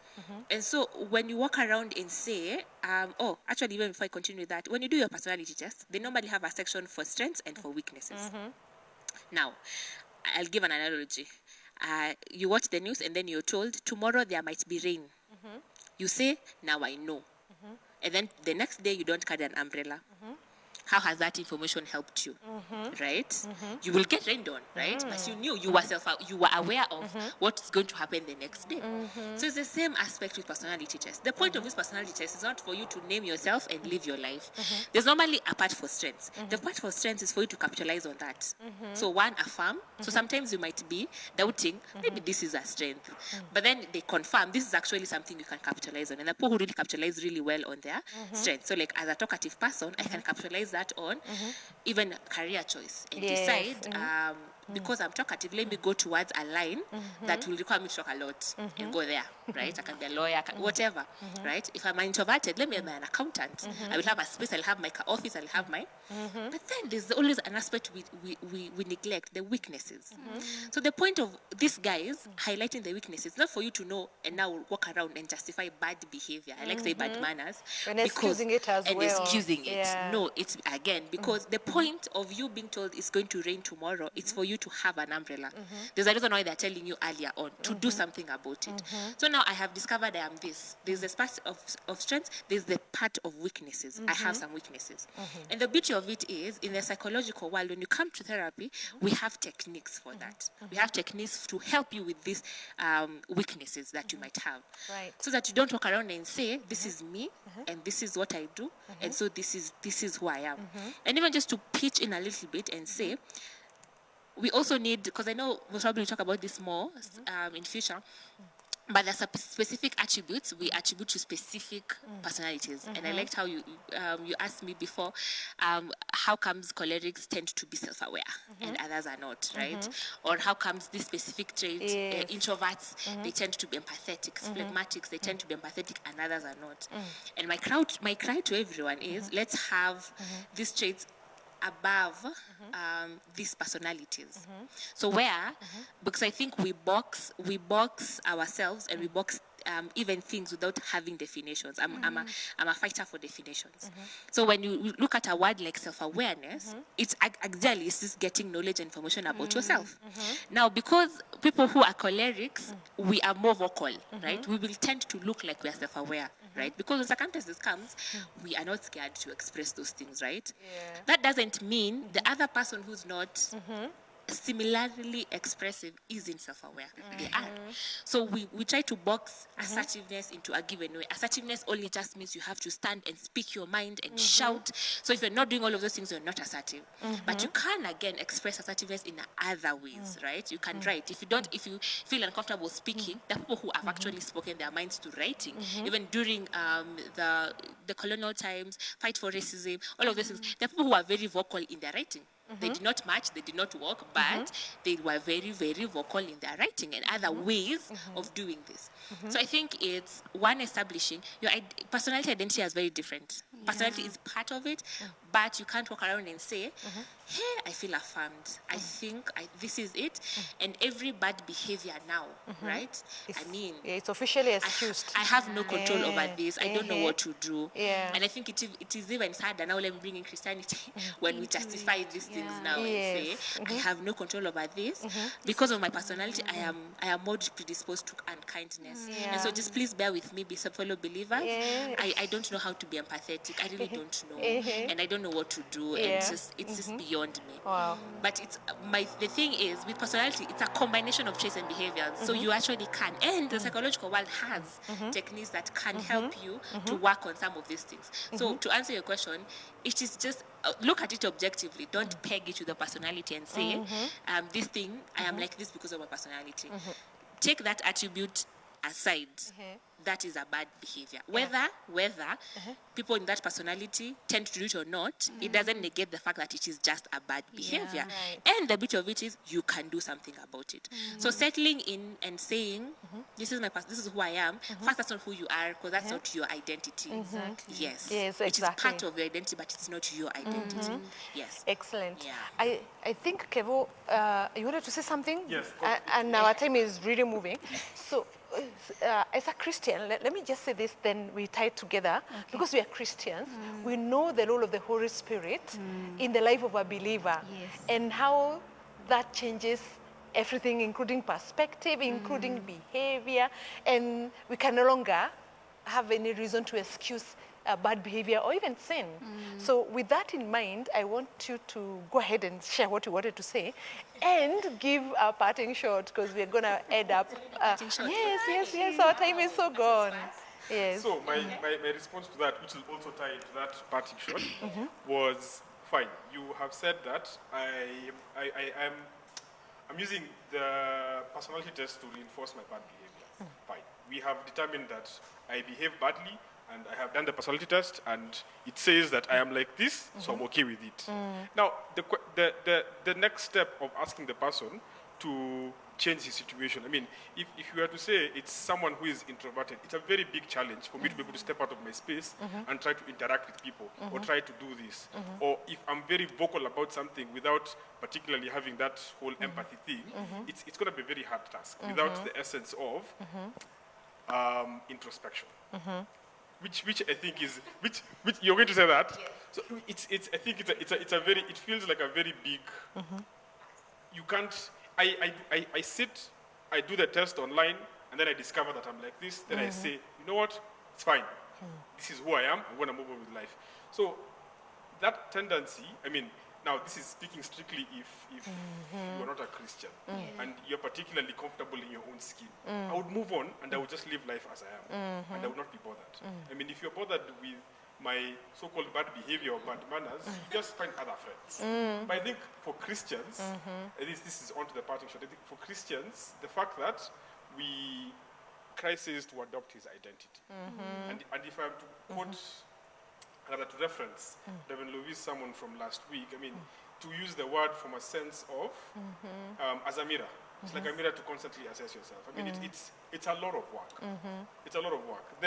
And so when you walk around and say, actually, even before I continue with that, when you do your personality test, they normally have a section for strengths and for weaknesses. Now, I'll give an analogy. You watch the news and then you're told, tomorrow there might be rain. You say, now I know. And then the next day you don't carry an umbrella. How has that information helped you, right? You will get rained on, right? But you knew, you were aware of what's going to happen the next day. So it's the same aspect with personality test. The point of this personality test is not for you to name yourself and live your life. There's normally a part for strengths. The part for strengths is for you to capitalize on that. So one, affirm. So sometimes you might be doubting, maybe this is a strength. But then they confirm this is actually something you can capitalize on. And the people who really capitalize really well on their strengths. So like as a talkative person, I can capitalize that on even career choice and decide because I'm talkative, let me go towards a line that will require me to talk a lot and go there, right? I can be a lawyer, whatever, right? If I'm introverted, let me be an accountant. I will have a space, I'll have my office, I'll have my... But then there's always an aspect we neglect, the weaknesses. So the point of these guys highlighting the weaknesses, not for you to know and now walk around and justify bad behavior. I like to say bad manners. And excusing it as well. And excusing it. No, it's again, because the point of you being told it's going to rain tomorrow, it's for you to have an umbrella. There's a reason why they're telling you earlier on to do something about it. So now I have discovered I am this. There's the part of strengths, there's the part of weaknesses. I have some weaknesses. And the beauty of it is, in the psychological world, when you come to therapy, we have techniques for that. We have techniques to help you with these weaknesses that you might have. Right. So that you don't walk around and say, this is me, and this is what I do, and so this is who I am. And even just to pitch in a little bit and say, we also need, because I know we'll probably talk about this more in future, but there's specific attributes we attribute to specific personalities. And I liked how you asked me before, how comes cholerics tend to be self-aware and others are not, right? Or how comes this specific trait, introverts, they tend to be empathetic, phlegmatics, they tend to be empathetic and others are not. And my cry to everyone is, let's have these traits above these personalities. So where, because I think we box ourselves and we box even things without having definitions. I'm a fighter for definitions. So when you look at a word like self-awareness, it's actually just getting knowledge and information about yourself. Now, because people who are cholerics, we are more vocal, right? We will tend to look like we are self-aware, right? Because when circumstances comes, we are not scared to express those things, right? That doesn't mean the other person who's not similarly expressive isn't self-aware. They are. So we try to box assertiveness into a given way. Assertiveness only just means you have to stand and speak your mind and shout. So if you're not doing all of those things, you're not assertive. But you can again express assertiveness in other ways, right? You can write. If you feel uncomfortable speaking, the people who have actually spoken their minds to writing, even during the colonial times, fight for racism, all of those things, the people who are very vocal in their writing. They did not march, they did not walk, but they were very, very vocal in their writing and other ways of doing this. So I think it's one, establishing your personality identity is very different. Personality is part of it, but you can't walk around and say, hey, I feel affirmed. I think this is it. And every bad behavior now, right? I mean, it's officially excused. I have no control over this. I don't know what to do. Yeah. And I think it is even sadder now. Let me bring in Christianity when we justify these things now and say, I have no control over this because of my personality. I am more predisposed to unkindness. And so just please bear with me, be fellow believers. I don't know how to be empathetic. I really don't know, and I don't know what to do. And it's just beyond me. Wow. But the thing is, with personality, it's a combination of traits and behaviors. So you actually can, and the psychological world has techniques that can help you to work on some of these things. So to answer your question, it is just look at it objectively. Don't peg it to the personality and say, this thing, I am like this because of my personality. Take that attribute aside. That is a bad behavior. Whether people in that personality tend to do it or not, it doesn't negate the fact that it is just a bad behavior. And the bit of it is you can do something about it. So settling in and saying, this is who I am. First, that's not who you are, because that's not your identity. Exactly. Yes, exactly. It is part of your identity, but it's not your identity. Yes. Excellent. Yeah. I think, Kevo, you wanted to say something? Yes. And our time is really moving. So, as a Christian, let me just say this, then we tie it together. Because we are Christians, we know the role of the Holy Spirit in the life of a believer and how that changes everything, including perspective, including behavior, and we can no longer have any reason to excuse bad behavior or even sin. So with that in mind, I want you to go ahead and share what you wanted to say and give a parting shot, because we're going to end up. Yes, our time is so gone. Yes. So my response to that, which will also tie into that parting shot, was fine. You have said that I'm using the personality test to reinforce my bad behavior. Fine. We have determined that I behave badly, and I have done the personality test, and it says that I am like this, so I'm okay with it. Now, the next step of asking the person to change his situation, I mean, if you were to say it's someone who is introverted, it's a very big challenge for me to be able to step out of my space and try to interact with people or try to do this. Or if I'm very vocal about something without particularly having that whole empathy thing, it's going to be a very hard task without the essence of introspection. Which I think is which you're going to say that. So I think it's a very, it feels like a very big. You can't. I sit, I do the test online, and then I discover that I'm like this. Then I say, you know what? It's fine. This is who I am. I'm going to move on with life. So that tendency. I mean, now this is speaking strictly if you are not a Christian and you're particularly comfortable in your own skin. I would move on and I would just live life as I am, and I would not be bothered. I mean, if you're bothered with my so-called bad behavior or bad manners, you just find other friends. But I think for Christians, at least this is on to the parting shot, I think for Christians, the fact that Christ says to adopt his identity. And if I'm to quote, rather to reference Reverend Louis' sermon from last week, I mean, to use the word from a sense of, as a mirror. It's like a mirror to constantly assess yourself. I mean, it's a lot of work. It's a lot of work.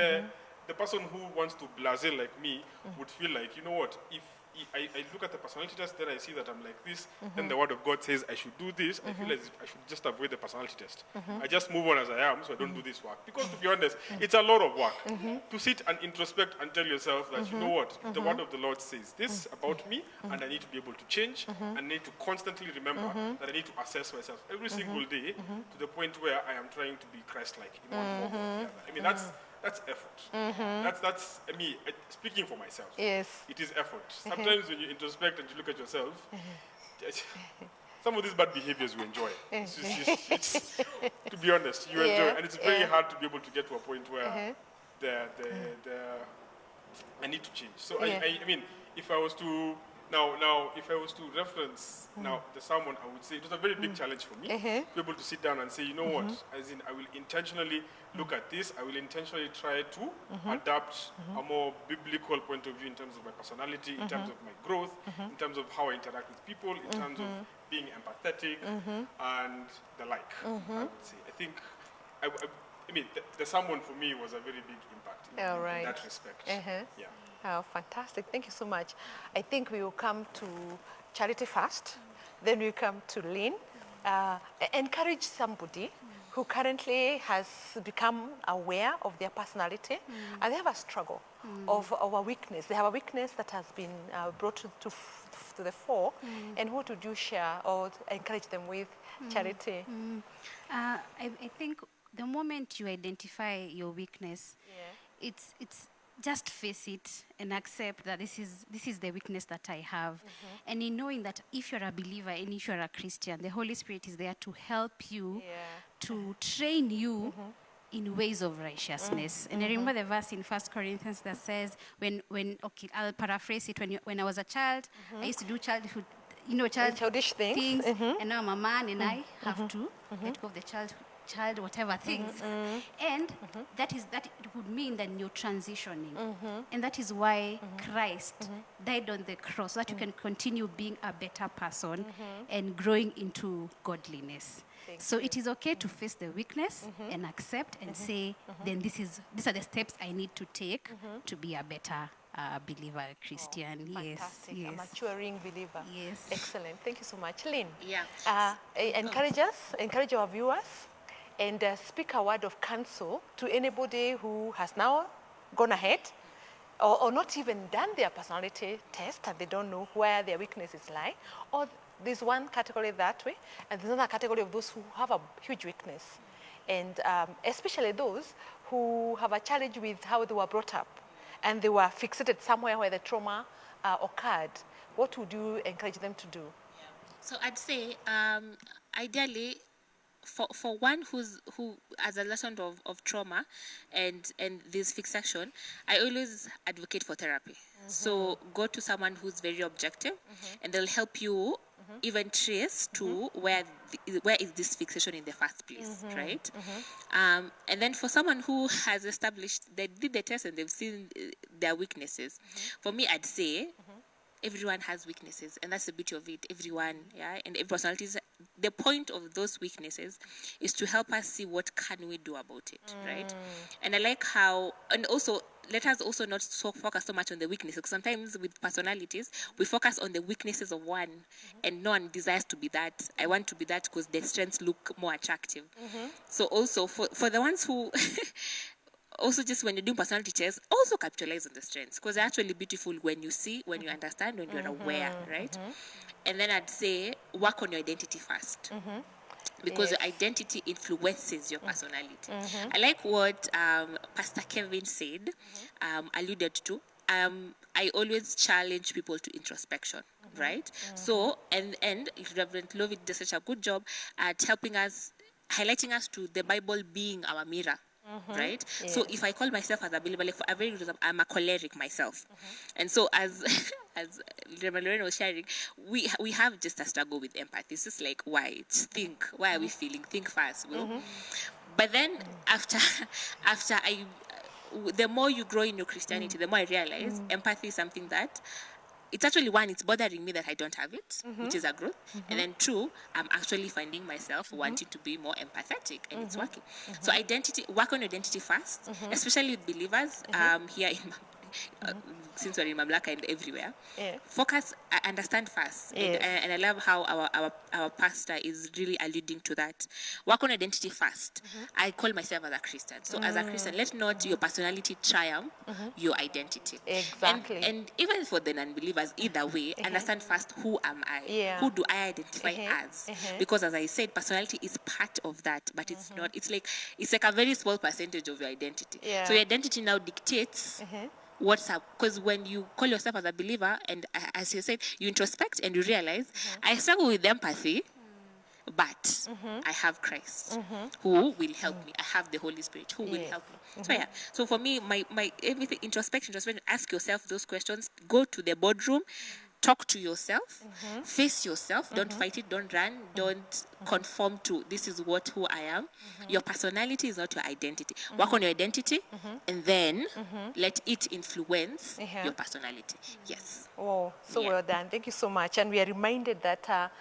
The person who wants to blasé like me would feel like, you know what, if I look at the personality test, then I see that I'm like this, then the word of God says I should do this, I feel as if I should just avoid the personality test. I just move on as I am, so I don't do this work. Because to be honest, it's a lot of work to sit and introspect and tell yourself that, you know what, the word of the Lord says this about me, and I need to be able to change, and I need to constantly remember that I need to assess myself every single day to the point where I am trying to be Christ-like in one form or the other. I mean, that's effort. That's I mean, speaking for myself. Yes. It is effort. Sometimes when you introspect and you look at yourself, some of these bad behaviors you enjoy. It's, to be honest, you enjoy, and it's very hard to be able to get to a point where I need to change. So I mean, if I was to if I was to reference the sermon, I would say it was a very big challenge for me to be able to sit down and say, you know what, as in I will intentionally look at this, I will intentionally try to adapt a more biblical point of view in terms of my personality, in terms of my growth, in terms of how I interact with people, in terms of being empathetic and the like, I would say. I think I mean, the someone for me was a very big impact All in right. that respect. Yeah. Oh, fantastic. Thank you so much. I think we will come to Charity first, then we come to Lynn. Encourage somebody who currently has become aware of their personality and they have a struggle of a weakness. They have a weakness that has been brought to the fore. And what would you share or encourage them with, Charity? I think the moment you identify your weakness, it's just face it and accept that this is the weakness that I have. And in knowing that if you're a believer and if you're a Christian, the Holy Spirit is there to help you, to train you in ways of righteousness. And I remember the verse in 1 Corinthians that says, okay, I'll paraphrase it, when I was a child, I used to do childhood, Childish things. and now I'm a man and I have to let go of the child whatever things. And that would mean that you're transitioning. And that is why Christ died on the cross, so that you can continue being a better person and growing into godliness. So it is okay to face the weakness and accept and say, then these are the steps I need to take to be a better believer, Christian. Fantastic. Yes. A maturing believer. Yes. Excellent. Thank you so much. Lynn, Yeah. encourage our viewers, and speak a word of counsel to anybody who has now gone ahead or not even done their personality test and they don't know where their weaknesses lie. Or there's one category that way, and there's another category of those who have a huge weakness. And especially those who have a challenge with how they were brought up and they were fixated somewhere where the trauma occurred. What would you encourage them to do? So I'd say, ideally, for one who has a lesson of trauma and this fixation, I always advocate for therapy. So go to someone who's very objective, and they'll help you even trace to where is this fixation in the first place, right? And then for someone who has established, they did the test and they've seen their weaknesses, for me, I'd say, everyone has weaknesses, and that's the beauty of it. Everyone, and every personalities. The point of those weaknesses is to help us see what can we do about it, right? And I like how, and also let us also not focus so much on the weaknesses, because sometimes with personalities we focus on the weaknesses of one, and no one desires to be that. I want to be that because their strengths look more attractive. So also for the ones who also, just when you're doing personality tests, also capitalize on the strengths, because they're actually beautiful when you see, when you understand, when you're aware, right? And then I'd say work on your identity first, because your identity influences your personality. I like what Pastor Kevin said, alluded to. I always challenge people to introspection, right? So, and Reverend Lovett does such a good job at helping us, highlighting us to the Bible being our mirror. Right? Yes. So if I call myself as a believer, like for a very good example, I'm a choleric myself. And so as Reverend Lorraine was sharing, we have just a struggle with empathy. It's just like, why? Just think. Why are we feeling? Think fast. But then after the more you grow in your Christianity, the more I realize empathy is something that, it's actually, one, it's bothering me that I don't have it, which is a growth. And then two, I'm actually finding myself wanting to be more empathetic, and it's working. So work on identity first, especially with believers here in since we're in Mamlaka and everywhere. Focus, understand first. And I love how our pastor is really alluding to that. Work on identity first. I call myself as a Christian. So as a Christian, let not your personality triumph your identity. Exactly. And even for the non-believers, either way, understand first, who am I? Who do I identify as? Because as I said, personality is part of that, but it's not. It's like a very small percentage of your identity. So your identity now dictates what's up, because when you call yourself as a believer, and as you said, you introspect and you realize, I struggle with empathy, but I have Christ who will help me. I have the Holy Spirit who will help me. So so for me, my everything, introspection, ask yourself those questions, go to the boardroom, talk to yourself, face yourself, don't fight it, don't run, don't conform to this is who I am. Your personality is not your identity. Work on your identity, and then let it influence your personality. Yes. Oh, so well done. Thank you so much. And we are reminded that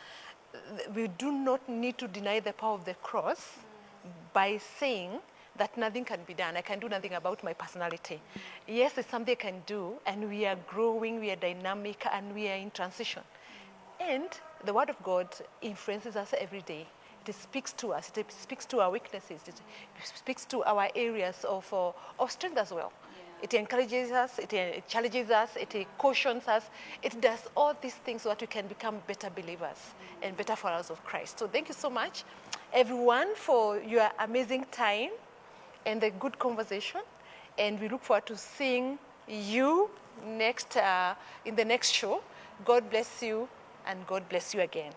we do not need to deny the power of the cross by saying that nothing can be done. I can do nothing about my personality. Yes, it's something I can do, and we are growing, we are dynamic, and we are in transition. And the Word of God influences us every day. It speaks to us. It speaks to our weaknesses. It speaks to our areas of strength as well. It encourages us, it challenges us, it cautions us. It does all these things so that we can become better believers and better followers of Christ. So thank you so much, everyone, for your amazing time and the good conversation. And we look forward to seeing you next in the next show. God bless you, and God bless you again.